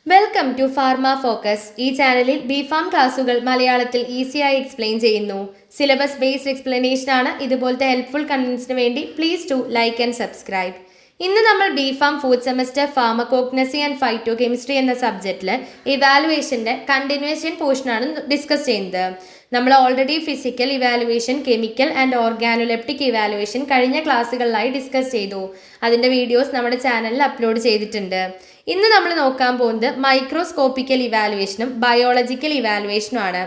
Welcome to pharma focus. ഈ ചാനലിൽ BPharm ക്ലാസുകൾ മലയാളത്തിൽ ഈസിയായി എക്സ്പ്ലെയിൻ ചെയ്യുന്നു. സിലബസ് ബേസ്ഡ് എക്സ്പ്ലനേഷൻ ആണ്. ഇതുപോലത്തെ ഹെൽപ്ഫുൾ കണ്ടന്റ്സിന് വേണ്ടി please to like and subscribe. ഇന്ന് നമ്മൾ B Pharm fourth semester pharmacognosy and phytochemistry എന്ന സബ്ജക്റ്റിൽ ഇവാലുവേഷൻ്റെ കണ്ടിന്യൂവേഷൻ പോർഷനാണ് ഡിസ്കസ് ചെയ്യുന്നത്. നമ്മൾ already physical evaluation, chemical and organoleptic evaluation കഴിഞ്ഞ ക്ലാസ്സുകളിലായി ഡിസ്കസ് ചെയ്തു. അതിൻ്റെ വീഡിയോസ് നമ്മുടെ ചാനലിൽ അപ്ലോഡ് ചെയ്തിട്ടുണ്ട്. ഇന്ന് നമ്മൾ നോക്കാൻ പോകുന്നത് മൈക്രോസ്കോപ്പിക്കൽ ഇവാലുവേഷനും ബയോളജിക്കൽ ഇവാലുവേഷനും ആണ്.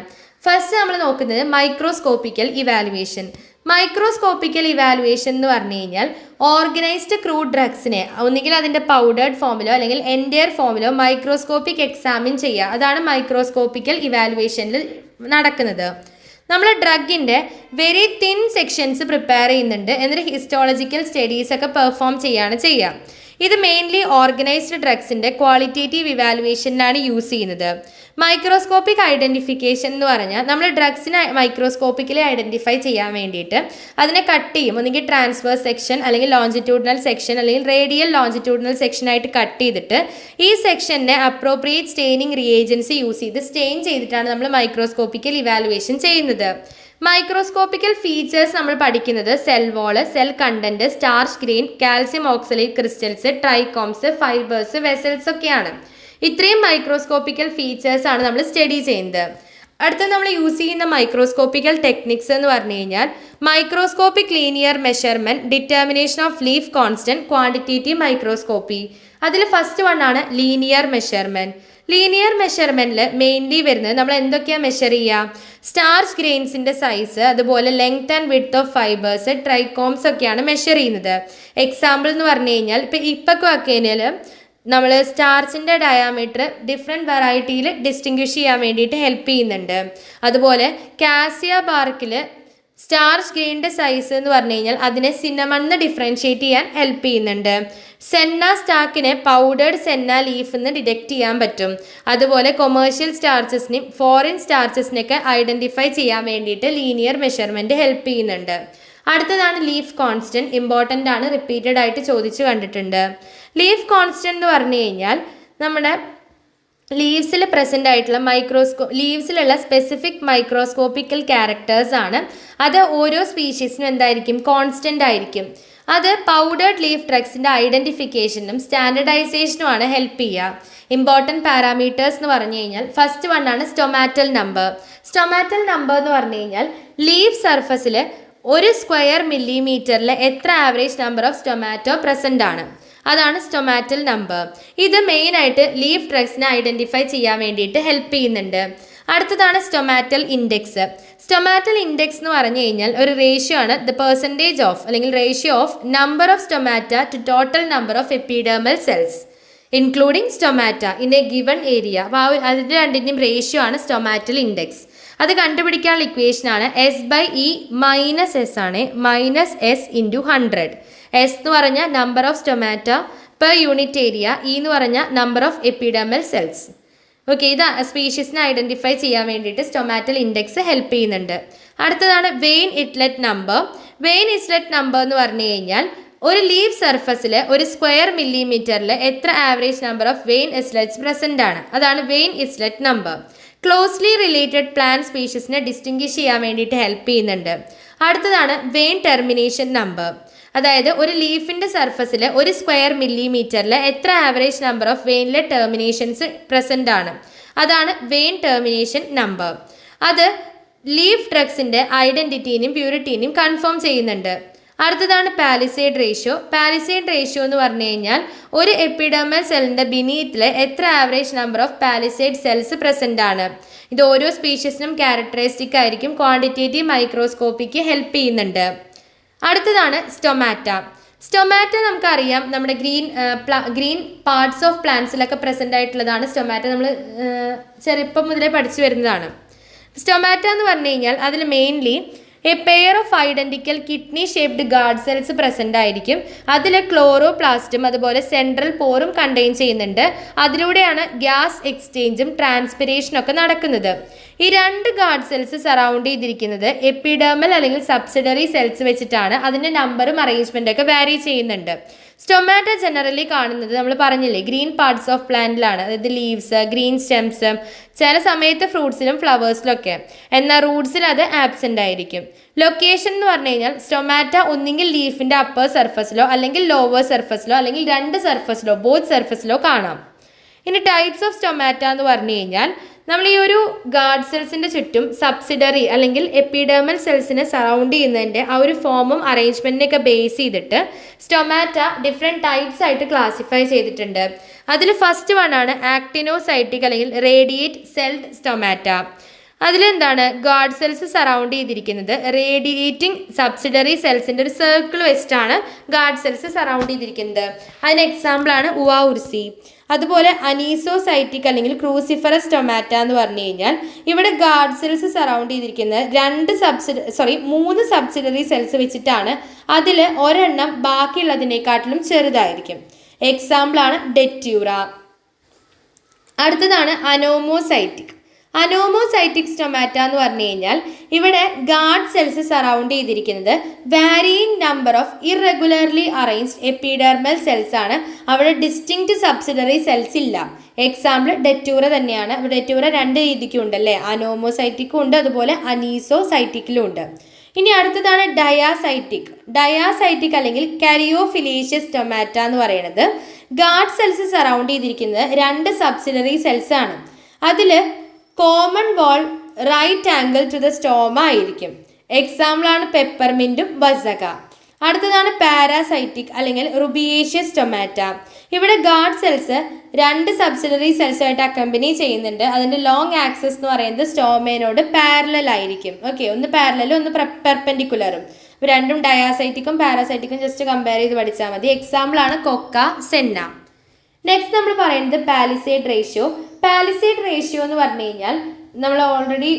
ഫസ്റ്റ് നമ്മൾ നോക്കുന്നത് മൈക്രോസ്കോപ്പിക്കൽ ഇവാലുവേഷൻ. മൈക്രോസ്കോപ്പിക്കൽ ഇവാലുവേഷൻ എന്ന് പറഞ്ഞു കഴിഞ്ഞാൽ ഓർഗനൈസ്ഡ് ക്രൂഡ് ഡ്രഗ്സിനെ ഒന്നുകിൽ അതിൻ്റെ പൗഡേർഡ് ഫോമിലോ അല്ലെങ്കിൽ എൻറ്റയർ ഫോമിലോ മൈക്രോസ്കോപ്പിക് എക്സാമിൻ ചെയ്യുക. അതാണ് മൈക്രോസ്കോപ്പിക്കൽ ഇവാലുവേഷനിൽ നടക്കുന്നത്. നമ്മൾ ഡ്രഗിൻ്റെ വെരി തിൻ സെക്ഷൻസ് പ്രിപ്പയർ ചെയ്യുന്നുണ്ട്, എന്നിട്ട് ഹിസ്റ്റോളജിക്കൽ സ്റ്റഡീസ് ഒക്കെ പെർഫോം ചെയ്യുക. ഇത് മെയിൻലി ഓർഗനൈസ്ഡ് ഡ്രഗ്സിൻ്റെ ക്വാളിറ്റേറ്റീവ് ഇവാലുവേഷനിലാണ് യൂസ് ചെയ്യുന്നത്. മൈക്രോസ്കോപ്പിക് ഐഡൻറ്റിഫിക്കേഷൻ എന്ന് പറഞ്ഞാൽ നമ്മൾ ഡ്രഗ്സിനെ മൈക്രോസ്കോപ്പിക്കലി ഐഡൻറ്റിഫൈ ചെയ്യാൻ വേണ്ടിയിട്ട് അതിനെ കട്ട് ചെയ്യും. ഒന്നുകിൽ ട്രാൻസ്വേഴ്സ് സെക്ഷൻ, അല്ലെങ്കിൽ ലോഞ്ചിറ്റ്യൂഡിനൽ സെക്ഷൻ, അല്ലെങ്കിൽ റേഡിയൽ ലോഞ്ചിറ്റ്യൂഡിനൽ സെക്ഷനായിട്ട് കട്ട് ചെയ്തിട്ട് ഈ സെക്ഷനെ അപ്രോപ്രിയേറ്റ് സ്റ്റെയിനിങ് റിയേജൻസ് യൂസ് ചെയ്ത് സ്റ്റെയിൻ ചെയ്തിട്ടാണ് നമ്മൾ മൈക്രോസ്കോപ്പിക്കൽ ഇവാലുവേഷൻ ചെയ്യുന്നത്. മൈക്രോസ്കോപ്പിക്കൽ ഫീച്ചേഴ്സ് നമ്മൾ പഠിക്കുന്നത് cell wall, cell content, starch grain, calcium oxalate crystals, trichomes, fibres, vessels ഒക്കെയാണ്. ഇത്രയും മൈക്രോസ്കോപ്പിക്കൽ ഫീച്ചേഴ്സ് ആണ് നമ്മൾ സ്റ്റഡി ചെയ്യുന്നത്. അടുത്ത നമ്മൾ യൂസ് ചെയ്യുന്ന മൈക്രോസ്കോപ്പിക്കൽ ടെക്നിക്സ് എന്ന് പറഞ്ഞു കഴിഞ്ഞാൽ microscopic linear measurement, determination of leaf constant, quantitative microscopy. അതിൽ ഫസ്റ്റ് വൺ ആണ് ലീനിയർ മെഷർമെന്റ്. ലീനിയർ മെഷർമെൻറ്റിൽ മെയിൻലി വരുന്നത് നമ്മൾ എന്തൊക്കെയാണ് മെഷർ ചെയ്യുക? സ്റ്റാർച്ച് ഗ്രെയിൻസിൻ്റെ സൈസ്, അതുപോലെ length and width of fibres, trichomes ഒക്കെയാണ് മെഷർ ചെയ്യുന്നത്. എക്സാമ്പിൾ എന്ന് പറഞ്ഞു കഴിഞ്ഞാൽ ഇപ്പൊക്കെ കഴിഞ്ഞാൽ നമ്മൾ സ്റ്റാർച്ചിൻ്റെ ഡയാമീറ്റർ ഡിഫറെൻറ്റ് വെറൈറ്റിയിൽ ഡിസ്റ്റിങ്വിഷ് ചെയ്യാൻ വേണ്ടിയിട്ട് ഹെൽപ്പ് ചെയ്യുന്നുണ്ട്. അതുപോലെ കാസിയ ബാർക്കിൽ സ്റ്റാർച്ച് ഗ്രെയിൻ്റെ സൈസ് എന്ന് പറഞ്ഞു കഴിഞ്ഞാൽ അതിനെ സിന്നമണ്ണ് ഡിഫറൻഷ്യേറ്റ് ചെയ്യാൻ ഹെൽപ്പ് ചെയ്യുന്നുണ്ട്. സെന്ന സ്റ്റാക്കിനെ പൗഡേർഡ് സെന്ന ലീഫ് എന്ന് ഡിറ്റക്ട് ചെയ്യാൻ പറ്റും. അതുപോലെ കൊമേഴ്ഷ്യൽ സ്റ്റാർച്ചസിനെയും ഫോറിൻ സ്റ്റാർച്ചസിനെയൊക്കെ ഐഡൻറ്റിഫൈ ചെയ്യാൻ വേണ്ടിയിട്ട് ലീനിയർ മെഷർമെൻറ്റ് ഹെൽപ്പ് ചെയ്യുന്നുണ്ട്. അടുത്തതാണ് ലീഫ് കോൺസ്റ്റൻറ്റ്. ഇമ്പോർട്ടൻ്റ് ആണ്, റിപ്പീറ്റഡ് ആയിട്ട് ചോദിച്ചു കണ്ടിട്ടുണ്ട്. ലീഫ് കോൺസ്റ്റൻറ്റ് എന്ന് പറഞ്ഞു കഴിഞ്ഞാൽ നമ്മുടെ ലീവ്സിൽ പ്രസൻ്റ് ആയിട്ടുള്ള ലീവ്സിലുള്ള സ്പെസിഫിക് മൈക്രോസ്കോപ്പിക്കൽ ക്യാരക്ടേഴ്സ് ആണ്. അത് ഓരോ സ്പീഷീസിനും എന്തായിരിക്കും? കോൺസ്റ്റൻ്റ് ആയിരിക്കും. അത് പൗഡേർഡ് ലീഫ് ഡ്രഗ്സിൻ്റെ ഐഡൻറ്റിഫിക്കേഷനും സ്റ്റാൻഡർഡൈസേഷനുമാണ് ഹെൽപ്പ് ചെയ്യുക. ഇമ്പോർട്ടൻറ്റ് പാരാമീറ്റേഴ്സ് എന്ന് പറഞ്ഞു കഴിഞ്ഞാൽ ഫസ്റ്റ് വൺ ആണ് സ്റ്റൊമാറ്റൽ നമ്പർ. സ്റ്റൊമാറ്റൽ നമ്പർ എന്ന് പറഞ്ഞു കഴിഞ്ഞാൽ ലീഫ് സർഫസിൽ ഒരു സ്ക്വയർ മില്ലിമീറ്ററിൽ എത്ര ആവറേജ് നമ്പർ ഓഫ് സ്റ്റൊമാറ്റോ പ്രസൻ്റ് ആണ്, അതാണ് സ്റ്റൊമാറ്റൽ നമ്പർ. ഇത് മെയിനായിട്ട് ലീഫ് ഡ്രഗ്സിനെ ഐഡൻറ്റിഫൈ ചെയ്യാൻ വേണ്ടിയിട്ട് ഹെൽപ്പ് ചെയ്യുന്നുണ്ട്. അടുത്തതാണ് സ്റ്റൊമാറ്റൽ ഇൻഡെക്സ്. സ്റ്റൊമാറ്റൽ ഇൻഡെക്സ് എന്ന് പറഞ്ഞു കഴിഞ്ഞാൽ ഒരു റേഷ്യോ ആണ്. ദ പെർസെൻറ്റേജ് ഓഫ് അല്ലെങ്കിൽ ratio of number of stomata to total number of epidermal cells including stomata in a given area. അപ്പോൾ അതിൻ്റെ രണ്ടിൻ്റെയും റേഷ്യോ ആണ് സ്റ്റൊമാറ്റൽ ഇൻഡെക്സ്. അത് കണ്ടുപിടിക്കാനുള്ള ഇക്വേഷൻ ആണ് S/E മൈനസ് എസ് ആണ്, മൈനസ് S ഇൻറ്റു 100. എസ് എന്ന് പറഞ്ഞാൽ number of stomata per unit area, E എന്ന് പറഞ്ഞാൽ number of epidermal cells. Okay, ഇത് സ്പീഷീസിനെ ഐഡൻറ്റിഫൈ ചെയ്യാൻ വേണ്ടിയിട്ട് സ്റ്റൊമാറ്റൽ ഇൻഡെക്സ് ഹെൽപ്പ് ചെയ്യുന്നുണ്ട്. അടുത്തതാണ് വെയിൻ ഇറ്റ്ലെറ്റ് നമ്പർ. വെയിൻ ഇറ്റ്ലെറ്റ് നമ്പർ എന്ന് പറഞ്ഞു കഴിഞ്ഞാൽ ഒരു ലീഫ് സർഫസിൽ ഒരു സ്ക്വയർ മില്ലിമീറ്ററിൽ എത്ര average number of vein islets present ആണ്, അതാണ് vein islet number. Closely related plant സ്പീഷീസിനെ ഡിസ്റ്റിങ്വിഷ് ചെയ്യാൻ വേണ്ടിയിട്ട് ഹെൽപ്പ് ചെയ്യുന്നുണ്ട്. അടുത്തതാണ് വെയിൻ ടെർമിനേഷൻ നമ്പർ. അതായത് ഒരു ലീഫിൻ്റെ സർഫസിൽ ഒരു സ്ക്വയർ മില്ലിമീറ്ററിൽ എത്ര ആവറേജ് നമ്പർ ഓഫ് വെയിനിലെ ടെർമിനേഷൻസ് പ്രസൻ്റ് ആണ്, അതാണ് വെയിൻ ടെർമിനേഷൻ നമ്പർ. അത് ലീഫ് ഡ്രഗ്സിൻ്റെ ഐഡൻറ്റിറ്റീനെയും പ്യൂരിറ്റീനെയും കൺഫേം ചെയ്യുന്നുണ്ട്. അടുത്തതാണ് പാലിസേഡ് റേഷ്യോ. പാലിസേഡ് റേഷ്യോ എന്ന് പറഞ്ഞു കഴിഞ്ഞാൽ ഒരു എപ്പിഡെർമൽ സെല്ലിൻ്റെ ബിനീത്തിൽ എത്ര average number of palisade cells present ആണ്. ഇത് ഓരോ സ്പീഷീസിനും ക്യാരക്ടറിസ്റ്റിക് ആയിരിക്കും. ക്വാണ്ടിറ്റേറ്റീവ് മൈക്രോസ്കോപ്പിക്ക് ഹെൽപ്പ് ചെയ്യുന്നുണ്ട്. അടുത്തതാണ് സ്റ്റൊമാറ്റ. സ്റ്റൊമാറ്റ നമുക്കറിയാം, നമ്മുടെ ഗ്രീൻ പാർട്സ് ഓഫ് പ്ലാന്റ്സിലൊക്കെ പ്രസൻ്റ് ആയിട്ടുള്ളതാണ് സ്റ്റൊമാറ്റ. നമ്മൾ ചെറുപ്പം മുതലേ പഠിച്ചു വരുന്നതാണ്. സ്റ്റൊമാറ്റ എന്ന് പറഞ്ഞു കഴിഞ്ഞാൽ അതിൽ mainly A pair of identical kidney shaped guard cells present ആയിരിക്കും. അതിൽ ക്ലോറോപ്ലാസ്റ്റും അതുപോലെ സെൻട്രൽ പോറും കണ്ടെയ്ൻ ചെയ്യുന്നുണ്ട്. അതിലൂടെയാണ് ഗ്യാസ് എക്സ്ചേഞ്ചും ട്രാൻസ്പിരേഷനും ഒക്കെ നടക്കുന്നത്. ഈ രണ്ട് ഗാർഡ് സെൽസ് സറൗണ്ട് ചെയ്തിരിക്കുന്നത് എപ്പിഡെർമൽ അല്ലെങ്കിൽ സബ്സിഡറി സെൽസ് വെച്ചിട്ടാണ്. അതിൻ്റെ നമ്പറും അറേഞ്ച്മെൻ്റ് ഒക്കെ വാരി ചെയ്യുന്നുണ്ട്. സ്റ്റൊമാറ്റ ജനറലി കാണുന്നത് നമ്മൾ പറഞ്ഞില്ലേ ഗ്രീൻ പാർട്സ് ഓഫ് പ്ലാന്റിലാണ്, അതായത് ലീവ്സ്, ഗ്രീൻ സ്റ്റെംസ്, ചില സമയത്ത് ഫ്രൂട്ട്സിലും ഫ്ലവേഴ്സിലൊക്കെ. എന്നാൽ റൂട്ട്സിൽ അത് ആബ്സെൻ്റ് ആയിരിക്കും. ലൊക്കേഷൻ എന്ന് പറഞ്ഞു കഴിഞ്ഞാൽ സ്റ്റൊമാറ്റ ഒന്നുകിൽ ലീഫിൻ്റെ അപ്പർ സർഫസിലോ അല്ലെങ്കിൽ ലോവർ സർഫസിലോ അല്ലെങ്കിൽ രണ്ട് സർഫസിലോ ബോത്ത് സർഫസിലോ കാണാം. ഇനി ടൈപ്സ് ഓഫ് സ്റ്റൊമാറ്റ എന്ന് പറഞ്ഞു കഴിഞ്ഞാൽ നമ്മൾ ഈ ഒരു ഗാർഡ് സെൽസിൻ്റെ ചുറ്റും സബ്സിഡറി അല്ലെങ്കിൽ എപ്പിഡെർമൽ സെൽസിനെ സറൗണ്ട് ചെയ്യുന്നതിൻ്റെ ആ ഒരു ഫോമും അറേഞ്ച്മെൻറ്റിനെയൊക്കെ ബേസ് ചെയ്തിട്ട് സ്റ്റൊമാറ്റ ഡിഫറെൻറ്റ് ടൈപ്സ് ആയിട്ട് ക്ലാസിഫൈ ചെയ്തിട്ടുണ്ട്. അതിൽ ഫസ്റ്റ് വൺ ആണ് ആക്ടിനോസൈറ്റിക് അല്ലെങ്കിൽ റേഡിയേറ്റ് സെൽഡ് സ്റ്റൊമാറ്റ. അതിലെന്താണ് ഗാർഡ് സെൽസ് സറൗണ്ട് ചെയ്തിരിക്കുന്നത് റേഡിയേറ്റിംഗ് സബ്സിഡറി സെൽസിൻ്റെ ഒരു സർക്കിൾ വെച്ചിട്ടാണ് ഗാർഡ് സെൽസ് സറൗണ്ട് ചെയ്തിരിക്കുന്നത്. അതിന് എക്സാമ്പിളാണ് ഉവാ ഉർസി. അതുപോലെ അനീസോസൈറ്റിക് അല്ലെങ്കിൽ ക്രൂസിഫറസ് സ്റ്റൊമാറ്റ എന്ന് പറഞ്ഞു കഴിഞ്ഞാൽ ഇവിടെ ഗാർഡ് സെൽസ് സറൗണ്ട് ചെയ്തിരിക്കുന്നത് മൂന്ന് സബ്സിഡറി സെൽസ് വെച്ചിട്ടാണ്. അതിൽ ഒരെണ്ണം ബാക്കിയുള്ളതിനേക്കാട്ടിലും ചെറുതായിരിക്കും. എക്സാമ്പിളാണ് ഡെറ്റ്യൂറ. അടുത്തതാണ് അനോമോസൈറ്റിക്. അനോമോസൈറ്റിക് സ്റ്റൊമാറ്റ എന്ന് പറഞ്ഞു കഴിഞ്ഞാൽ ഇവിടെ ഗാർഡ് സെൽസ് സറൗണ്ട് ചെയ്തിരിക്കുന്നത് varying number of irregularly arranged epidermal cells ആണ്. അവിടെ ഡിസ്റ്റിങ്ക്റ്റ് സബ്സിഡറി സെൽസ് ഇല്ല. എക്സാമ്പിൾ ഡെറ്റ്യൂറ തന്നെയാണ്. ഡെറ്റ്യൂറ രണ്ട് രീതിക്കും ഉണ്ടല്ലേ, അനോമോസൈറ്റിക്കും ഉണ്ട്, അതുപോലെ അനീസോസൈറ്റിക്കിലും ഉണ്ട്. ഇനി അടുത്തതാണ് ഡയാസൈറ്റിക്. ഡയാസൈറ്റിക് അല്ലെങ്കിൽ കാരിയോഫിലേഷ്യസ് സ്റ്റൊമാറ്റ എന്ന് പറയുന്നത് ഗാർഡ് സെൽസ് സറൗണ്ട് ചെയ്തിരിക്കുന്നത് രണ്ട് സബ്സിഡറി സെൽസ് ആണ്. അതിൽ common wall right angle to the stoma ആയിരിക്കും. എക്സാമ്പിളാണ് പെപ്പർമിൻറ്റും വസക. അടുത്തതാണ് പാരാസൈറ്റിക് അല്ലെങ്കിൽ റുബിയേഷ്യസ് സ്റ്റൊമാറ്റ. ഇവിടെ ഗാർഡ് സെൽസ് രണ്ട് സബ്സിഡറി സെൽസായിട്ട് അക്കമ്പനി ചെയ്യുന്നുണ്ട്. അതിൻ്റെ ലോങ് ആക്സസ് എന്ന് പറയുന്നത് സ്റ്റോമേനോട് പാരലൽ ആയിരിക്കും. ഓക്കെ, ഒന്ന് പാരലലും ഒന്ന് പെർപെൻഡിക്കുലറും. രണ്ടും ഡയാസൈറ്റിക്കും പാരാസൈറ്റിക്കും ജസ്റ്റ് കമ്പയർ ചെയ്ത് പഠിച്ചാൽ മതി. എക്സാമ്പിളാണ് കൊക്ക, സെന്ന. നെക്സ്റ്റ് നമ്മൾ പറയുന്നത് പാലിസേഡ് റേഷ്യോ. പാലിസേഡ് റേഷ്യോ എന്ന് പറഞ്ഞു കഴിഞ്ഞാൽ നമ്മൾ ഓൾറെഡി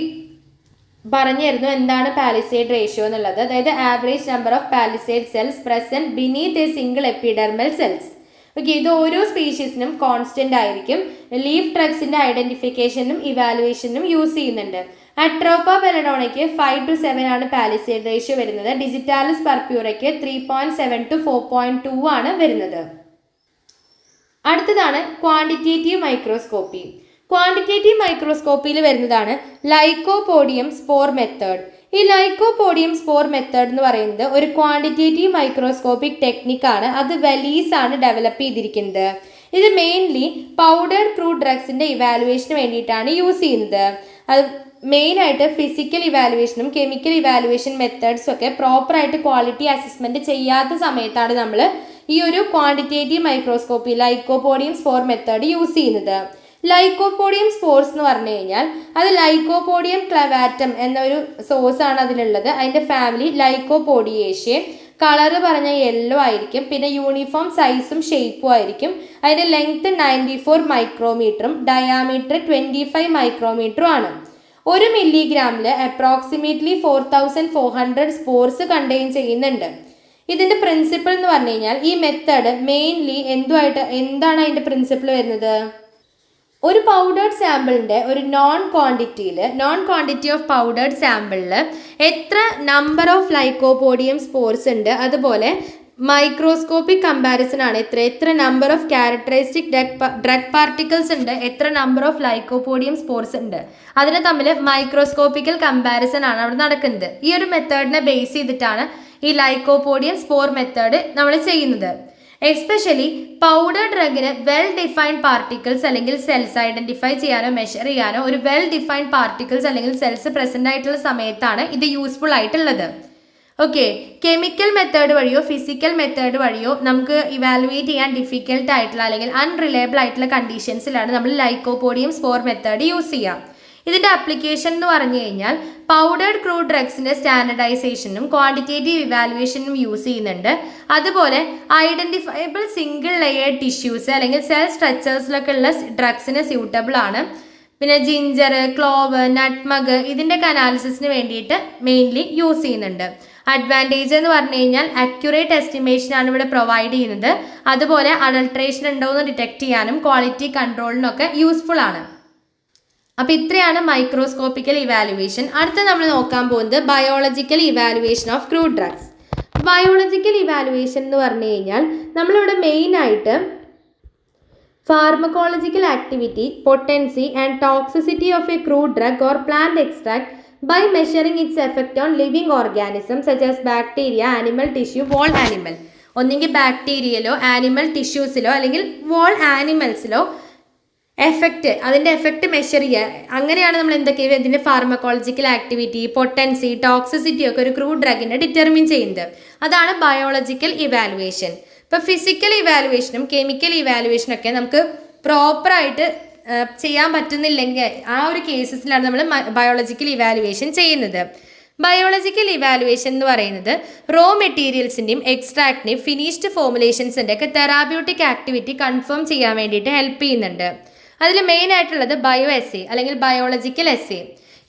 പറഞ്ഞിരുന്നു എന്താണ് പാലിസേഡ് റേഷ്യോ എന്നുള്ളത്. അതായത് average number of palisade cells present beneath a single epidermal cells. Okay, ഇത് ഓരോ സ്പീഷീസിനും കോൺസ്റ്റന്റ് ആയിരിക്കും. ലീഫ് ഡ്രഗ്സിന്റെ ഐഡന്റിഫിക്കേഷനും ഇവാലുവേഷനും യൂസ് ചെയ്യുന്നുണ്ട്. അട്രോപ്പ ബെലഡോണയ്ക്ക് 5 to 7 ആണ് പാലിസേഡ് റേഷ്യോ വരുന്നത്. ഡിജിറ്റാലിസ് പർപ്യൂറയ്ക്ക് 3.7 to 4.2 ആണ് വരുന്നത്. അടുത്തതാണ് ക്വാണ്ടിറ്റേറ്റീവ് മൈക്രോസ്കോപ്പി. ക്വാണ്ടിറ്റേറ്റീവ് മൈക്രോസ്കോപ്പിയിൽ വരുന്നതാണ് ലൈക്കോപോഡിയം സ്പോർ മെത്തേഡ്. ഈ ലൈക്കോപോഡിയം സ്പോർ മെത്തേഡ് എന്ന് പറയുന്നത് ഒരു ക്വാണ്ടിറ്റേറ്റീവ് മൈക്രോസ്കോപ്പിക് ടെക്നിക്കാണ്. അത് വെലീസ് ആണ് ഡെവലപ്പ് ചെയ്തിരിക്കുന്നത്. ഇത് മെയിൻലി പൗഡേർഡ് ക്രൂഡ് ഡ്രഗ്സിൻ്റെ ഇവാലുവേഷന് വേണ്ടിയിട്ടാണ് യൂസ് ചെയ്യുന്നത്. അത് മെയിനായിട്ട് ഫിസിക്കൽ ഇവാലുവേഷനും കെമിക്കൽ ഇവാലുവേഷൻ മെത്തേഡ്സും ഒക്കെ പ്രോപ്പറായിട്ട് ക്വാളിറ്റി അസസ്മെൻറ്റ് ചെയ്യാത്ത സമയത്താണ് നമ്മൾ ഈ ഒരു quantitative microscopy lycopodium spore method use ചെയ്യുന്നത്. ലൈക്കോപോഡിയം സ്പോർസ് എന്ന് പറഞ്ഞു കഴിഞ്ഞാൽ അത് ലൈക്കോപോഡിയം ക്ലവാറ്റം എന്നൊരു സോഴ്സാണ് അതിലുള്ളത്. അതിൻ്റെ ഫാമിലി ലൈക്കോപോഡിയേഷ്യേ. കളറ് പറഞ്ഞ യെല്ലോ ആയിരിക്കും. പിന്നെ യൂണിഫോം സൈസും ഷേപ്പും ആയിരിക്കും. അതിൻ്റെ ലെങ്ത് 94 മൈക്രോമീറ്ററും ഡയാമീറ്റർ 25 മൈക്രോമീറ്ററും ആണ്. 1 മില്ലിഗ്രാമിൽ അപ്രോക്സിമേറ്റ്ലി 4400 സ്പോർസ് കണ്ടെയ്ൻ ചെയ്യുന്നുണ്ട്. ഇതിൻ്റെ പ്രിൻസിപ്പിൾ എന്ന് പറഞ്ഞു കഴിഞ്ഞാൽ ഈ മെത്തേഡ് മെയിൻലി എന്താണ് അതിൻ്റെ പ്രിൻസിപ്പിൾ വരുന്നത്? ഒരു പൗഡേർഡ് സാമ്പിളിൻ്റെ ഒരു നോൺ ക്വാണ്ടിറ്റി ഓഫ് പൗഡേർഡ് സാമ്പിളിൽ എത്ര നമ്പർ ഓഫ് ലൈക്കോപോഡിയം സ്പോർസ് ഉണ്ട്, അതുപോലെ മൈക്രോസ്കോപ്പിക് കമ്പാരിസൺ ആണ് എത്ര number of characteristic drug particles ഉണ്ട്, എത്ര നമ്പർ ഓഫ് ലൈക്കോപോഡിയം സ്പോർസ് ഉണ്ട്, അതിന് തമ്മിൽ മൈക്രോസ്കോപ്പിക്കൽ കമ്പാരിസൺ ആണ് അവിടെ നടക്കുന്നത്. ഈ ഒരു മെത്തേഡിനെ ബേസ് ചെയ്തിട്ടാണ് ഈ ലൈക്കോപോഡിയം സ്പോർ മെത്തേഡ് നമ്മൾ ചെയ്യുന്നത്. എസ്പെഷ്യലി പൗഡർ ഡ്രഗിന് വെൽ ഡിഫൈൻഡ് പാർട്ടിക്കിൾസ് അല്ലെങ്കിൽ സെൽസ് ഐഡന്റിഫൈ ചെയ്യാനോ മെഷർ ചെയ്യാനോ ഒരു വെൽ ഡിഫൈൻഡ് പാർട്ടിക്കിൾസ് അല്ലെങ്കിൽ സെൽസ് പ്രസന്റ് ആയിട്ടുള്ള സമയത്താണ് ഇത് യൂസ്ഫുൾ ആയിട്ടുള്ളത്. ഓക്കെ, കെമിക്കൽ മെത്തേഡ് വഴിയോ ഫിസിക്കൽ മെത്തേഡ് വഴിയോ നമുക്ക് ഇവാലുവേറ്റ് ചെയ്യാൻ ഡിഫിക്കൽട്ട് ആയിട്ടുള്ള അല്ലെങ്കിൽ അൺറിലയബിൾ ആയിട്ടുള്ള കണ്ടീഷൻസിലാണ് നമ്മൾ ലൈക്കോപോഡിയം സ്പോർ മെത്തേഡ് യൂസ് ചെയ്യുക. ഇതിൻ്റെ അപ്ലിക്കേഷൻ എന്ന് പറഞ്ഞു കഴിഞ്ഞാൽ പൗഡേർഡ് ക്രൂഡ് ഡ്രഗ്സിൻ്റെ സ്റ്റാൻഡർഡൈസേഷനും ക്വാണ്ടിറ്റേറ്റീവ് ഇവാലുവേഷനും യൂസ് ചെയ്യുന്നുണ്ട്. അതുപോലെ ഐഡൻറ്റിഫയബിൾ സിംഗിൾ ലെയേർഡ് ടിഷ്യൂസ് അല്ലെങ്കിൽ സെൽ സ്ട്രക്ചേഴ്സിലൊക്കെ ഉള്ള ഡ്രഗ്സിന് സ്യൂട്ടബിൾ ആണ്. പിന്നെ ജിഞ്ചർ, ക്ലോവ്, നട്ട്മഗ് ഇതിൻ്റെയൊക്കെ അനാലിസിസിന് വേണ്ടിയിട്ട് മെയിൻലി യൂസ് ചെയ്യുന്നുണ്ട്. അഡ്വാൻറ്റേജ് എന്ന് പറഞ്ഞു കഴിഞ്ഞാൽ അക്യുറേറ്റ് എസ്റ്റിമേഷൻ ആണ് ഇവിടെ പ്രൊവൈഡ് ചെയ്യുന്നത്. അതുപോലെ അഡൾട്രേഷൻ ഉണ്ടോ എന്ന് ഡിറ്റക്ട് ചെയ്യാനും ക്വാളിറ്റി കൺട്രോളിനൊക്കെ യൂസ്ഫുൾ ആണ്. അപ്പോൾ ഇത്രയാണ് മൈക്രോസ്കോപ്പിക്കൽ ഇവാലുവേഷൻ. അടുത്ത നമ്മൾ നോക്കാൻ പോകുന്നത് biological evaluation of crude drugs. Biological evaluation എന്ന് പറഞ്ഞു കഴിഞ്ഞാൽ നമ്മളിവിടെ മെയിനായിട്ട് pharmacological activity, potency and toxicity of a crude drug or plant extract by measuring its effect on living organisms such as bacteria, animal tissue, whole animal. ഒന്നെങ്കിൽ ബാക്ടീരിയയിലോ animal ടിഷ്യൂസിലോ അല്ലെങ്കിൽ wall ആനിമൽസിലോ അതിൻ്റെ effect measure ചെയ്യുക. അങ്ങനെയാണ് നമ്മൾ എന്തൊക്കെയാണ് ഇതിൻ്റെ ഫാർമക്കോളജിക്കൽ ആക്ടിവിറ്റി, പൊട്ടൻസി, ടോക്സിസിറ്റി ഒക്കെ ഒരു ക്രൂഡ് ഡ്രഗിനെ ഡിറ്റർമിൻ ചെയ്യുന്നത്. അതാണ് ബയോളജിക്കൽ ഇവാലുവേഷൻ. ഇപ്പോൾ ഫിസിക്കൽ ഇവാലുവേഷനും കെമിക്കൽ ഇവാലുവേഷനും ഒക്കെ നമുക്ക് പ്രോപ്പറായിട്ട് ചെയ്യാൻ പറ്റുന്നില്ലെങ്കിൽ ആ ഒരു കേസസിലാണ് നമ്മൾ ബയോളജിക്കൽ ഇവാലുവേഷൻ ചെയ്യുന്നത്. ബയോളജിക്കൽ ഇവാലുവേഷൻ എന്ന് പറയുന്നത് റോ മെറ്റീരിയൽസിൻ്റെയും എക്സ്ട്രാക്റ്റിൻ്റെയും ഫിനിഷ്ഡ് ഫോമുലേഷൻസിൻ്റെ ഒക്കെ തെറാപ്യൂട്ടിക് ആക്ടിവിറ്റി കൺഫേം ചെയ്യാൻ വേണ്ടിയിട്ട് ഹെൽപ്പ് ചെയ്യുന്നുണ്ട്. അതിൽ മെയിൻ ആയിട്ടുള്ളത് ബയോ എസ്സേ അല്ലെങ്കിൽ ബയോളജിക്കൽ എസ്സേ.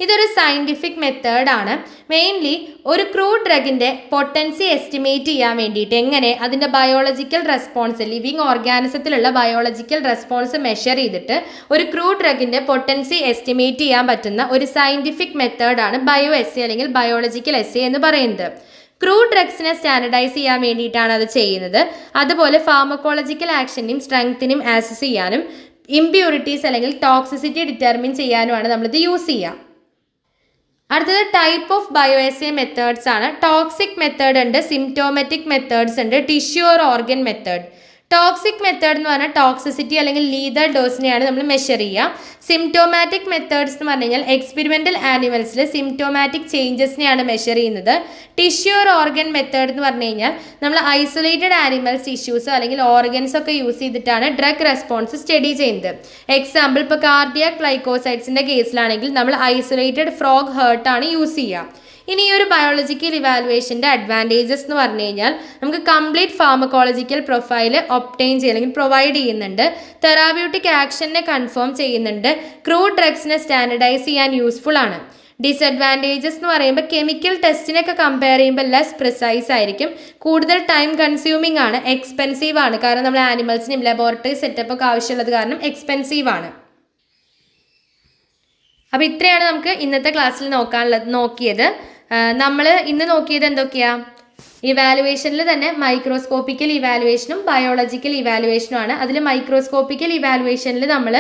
ഇതൊരു സയൻറ്റിഫിക് മെത്തേഡാണ്. മെയിൻലി ഒരു ക്രൂഡ് ഡ്രഗിൻ്റെ പൊട്ടൻസി എസ്റ്റിമേറ്റ് ചെയ്യാൻ വേണ്ടിയിട്ട് എങ്ങനെ അതിൻ്റെ ബയോളജിക്കൽ റെസ്പോൺസ്, ലിവിങ് ഓർഗാനിസത്തിലുള്ള ബയോളജിക്കൽ റെസ്പോൺസ് മെഷർ ചെയ്തിട്ട് ഒരു ക്രൂഡ് ഡ്രഗിൻ്റെ പൊട്ടൻസി എസ്റ്റിമേറ്റ് ചെയ്യാൻ പറ്റുന്ന ഒരു സയൻറ്റിഫിക് മെത്തേഡാണ് ബയോ എസ്സേ അല്ലെങ്കിൽ ബയോളജിക്കൽ എസ്സേ എന്ന് പറയുന്നത്. ക്രൂഡ് ഡ്രഗ്സിനെ സ്റ്റാൻഡർഡൈസ് ചെയ്യാൻ വേണ്ടിയിട്ടാണ് അത് ചെയ്യുന്നത്. അതുപോലെ ഫാർമക്കോളജിക്കൽ ആക്ഷനെയും സ്ട്രെങ്ത്തിനെയും ആസസ് ചെയ്യാനും ഇംപ്യൂരിറ്റീസ് അല്ലെങ്കിൽ ടോക്സിസിറ്റി ഡിറ്റർമിൻ ചെയ്യാനുമാണ് നമ്മളിത് യൂസ് ചെയ്യുക. അടുത്തത് type of bio essay methods ആണ്. ടോക്സിക് മെത്തേഡ് ഉണ്ട്, സിംറ്റോമാറ്റിക് മെത്തേഡ്സ് ഉണ്ട്, tissue or organ method. Toxic method എന്ന് പറഞ്ഞാൽ ടോക്സിസിറ്റി അല്ലെങ്കിൽ ലീതൽ ഡോസിനെയാണ് നമ്മൾ മെഷർ ചെയ്യുക. സിംറ്റോമാറ്റിക് മെത്തേഡ്സ് എന്ന് പറഞ്ഞു കഴിഞ്ഞാൽ എക്സ്പെരിമെൻ്റൽ ആനിമൽസിൽ സിംറ്റോമാറ്റിക് ചേഞ്ചസിനെയാണ് മെഷർ ചെയ്യുന്നത്. ടിഷ്യൂ ഓർ ഓർഗൻ മെത്തേഡ് എന്ന് പറഞ്ഞു കഴിഞ്ഞാൽ നമ്മൾ ഐസൊലേറ്റഡ് ആനിമൽസ് ടിഷ്യൂസോ അല്ലെങ്കിൽ ഓർഗൻസ് ഒക്കെ യൂസ് ചെയ്തിട്ടാണ് ഡ്രഗ് റെസ്പോൺസ് സ്റ്റഡി ചെയ്യുന്നത്. എക്സാമ്പിൾ ഇപ്പോൾ കാർഡിയാക് ഗ്ലൈക്കോസൈഡ്സിൻ്റെ കേസിലാണെങ്കിൽ നമ്മൾ ഐസൊലേറ്റഡ് ഫ്രോഗ് ഹേർട്ടാണ് യൂസ് ചെയ്യുക. ഇനി ഈ ഒരു ബയോളജിക്കൽ ഇവാലുവേഷൻ്റെ അഡ്വാൻറ്റേജസ് എന്ന് പറഞ്ഞു കഴിഞ്ഞാൽ നമുക്ക് കംപ്ലീറ്റ് ഫാർമക്കോളജിക്കൽ പ്രൊഫൈൽ ഒബ്റ്റെയിൻ ചെയ്യുക അല്ലെങ്കിൽ പ്രൊവൈഡ് ചെയ്യുന്നുണ്ട്. തെറാപ്യൂട്ടിക് ആക്ഷനെ കൺഫേം ചെയ്യുന്നുണ്ട്. ക്രൂഡ് ഡ്രഗ്സിനെ സ്റ്റാൻഡർഡൈസ് ചെയ്യാൻ യൂസ്ഫുൾ ആണ്. ഡിസഡ്വാൻറ്റേജസ് എന്ന് പറയുമ്പോൾ കെമിക്കൽ ടെസ്റ്റിനൊക്കെ കമ്പയർ ചെയ്യുമ്പോൾ ലെസ് പ്രിസൈസ് ആയിരിക്കും, കൂടുതൽ ടൈം കൺസ്യൂമിംഗ് ആണ്, എക്സ്പെൻസീവ് ആണ്. കാരണം നമ്മൾ ആനിമൽസിനും ലബോറട്ടറി സെറ്റപ്പ് ഒക്കെ ആവശ്യമുള്ളത് കാരണം എക്സ്പെൻസീവ് ആണ്. അപ്പോൾ ഇത്രയാണ് നമുക്ക് ഇന്നത്തെ ക്ലാസ്സിൽ നോക്കിയത്. നമ്മൾ ഇന്ന് നോക്കിയത് എന്തൊക്കെയാണ്? ഇവാലുവേഷനിൽ തന്നെ മൈക്രോസ്കോപ്പിക്കൽ ഇവാലുവേഷനും ബയോളജിക്കൽ ഇവാലുവേഷനുമാണ്. അതിൽ മൈക്രോസ്കോപ്പിക്കൽ ഇവാലുവേഷനിൽ നമ്മൾ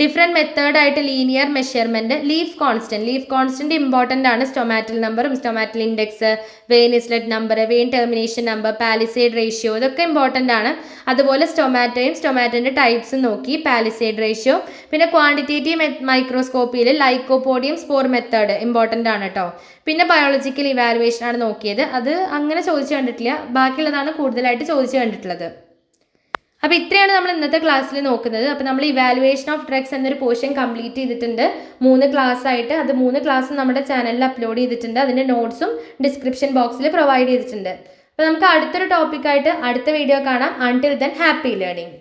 ഡിഫറെൻറ്റ് മെത്തേഡായിട്ട് linear measurement, leaf constant important ആണ്. സ്റ്റൊമാറ്റൽ നമ്പറും stomatal index, vein islet number, vein termination number, palisade ratio ഇതൊക്കെ ഇമ്പോർട്ടൻ്റ് ആണ്. അതുപോലെ സ്റ്റൊമാറ്റോൻ്റെ ടൈപ്സ് നോക്കി, പാലിസേഡ് റേഷ്യോ. പിന്നെ ക്വാണ്ടിറ്റേറ്റീവ് മൈക്രോസ്കോപ്പിയിൽ ലൈക്കോപോഡിയം സ്പോർ മെത്തേഡ് ഇമ്പോർട്ടൻ്റ് ആണ് കേട്ടോ. പിന്നെ ബയോളജിക്കൽ ഇവാലുവേഷൻ ആണ് നോക്കിയത്. അത് അങ്ങനെ ചോദിച്ചു കണ്ടിട്ടില്ല, ബാക്കിയുള്ളതാണ് കൂടുതലായിട്ട് ചോദിച്ചു കണ്ടിട്ടുള്ളത്. അപ്പോൾ ഇത്രയാണ് നമ്മൾ ഇന്നത്തെ ക്ലാസ്സിൽ നോക്കുന്നത്. അപ്പോൾ നമ്മൾ ഇവാലുവേഷൻ ഓഫ് ഡ്രഗ്സ് എന്നൊരു പോർഷൻ കംപ്ലീറ്റ് ചെയ്തിട്ടുണ്ട് 3 ക്ലാസ് ആയിട്ട്. അത് 3 ക്ലാസ് നമ്മുടെ ചാനലിൽ അപ്ലോഡ് ചെയ്തിട്ടുണ്ട്. അതിൻ്റെ നോട്ട്സും ഡിസ്ക്രിപ്ഷൻ ബോക്സിൽ പ്രൊവൈഡ് ചെയ്തിട്ടുണ്ട്. അപ്പോൾ നമുക്ക് അടുത്തൊരു ടോപ്പിക്കായിട്ട് അടുത്ത വീഡിയോ കാണാം. Until then happy learning.